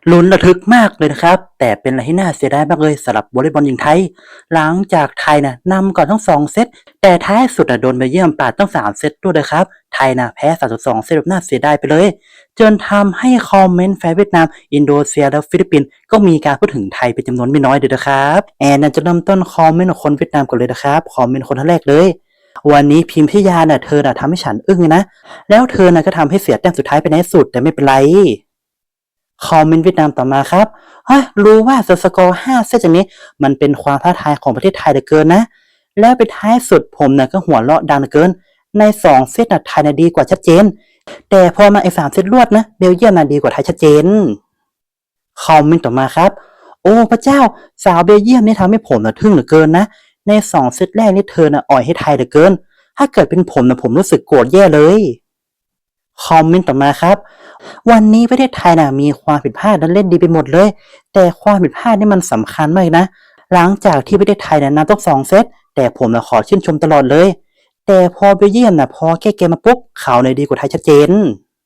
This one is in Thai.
ลุ้นระทึกมากเลยนะครับแต่เป็นอะไรที่น่าเสียดายมากเลยสำหรับวอลเลย์บอลหญิงไทยหลังจากไทยน่ะนำก่อนทั้ง2เซตแต่ท้ายสุดโดนเบลเยียมปาดตั้ง3เซตด้วยนะครับไทยน่ะแพ้3-2เซตแบบน่าเสียดายไปเลยจนทำให้คอมเมนต์แฟนเวียดนามอินโดนีเซียและฟิลิปปินส์ก็มีการพูดถึงไทยเป็นจำนวนไม่น้อยเลยนะครับน่าจะเริ่มต้นคอมเมนต์ของคนเวียดนามก่อนเลยนะครับคอมเมนต์คนแรกเลยวันนี้พิมพิยาน่ะเธอน่ะทำให้ฉันอึ้งเลยนะแล้วเธอน่ะก็ทำให้เสียแต้มสุดท้ายไปในสุดแต่ไม่เป็นไร คอมเมนต์เวียดนามต่อมาครับรู้ว่าสกอร์5เซตจากนี้มันเป็นความท้าทายของประเทศไทยเหลือเกินนะแล้วไปท้ายสุดผมน่ะก็หัวเราะดังเหลือเกินใน2เซตน่ะไทยน่ะดีกว่าชัดเจนแต่พอมาไอ้3เซตรวดนะเบลเยียมน่ะดีกว่าไทยชัดเจนคอมเมนต์ต่อมาครับโอ้พระเจ้าสาวเบลเยียมนี่ทำให้ผมน่ะทึ่งเหลือเกินนะใน2เซตแรกนี่เธอน่ะอ่อยให้ไทยเหลือเกินถ้าเกิดเป็นผมน่ะผมรู้สึกโกรธแย่เลยคอมเมนต์ต่อมาครับ วันนี้ประเทศไทยน่ะมีความผิดพลาดและเล่นดีไปหมดเลยแต่ความผิดพลาดนี่มันสำคัญมากนะหลังจากที่ประเทศไทยน่ะนำต้อง2เซตแต่ผมน่ะขอชื่นชมตลอดเลยแต่พอเบลเยียมน่ะพอแก้เกมมาปุ๊บเขาเนี่ยดีกว่าไทยชัดเจน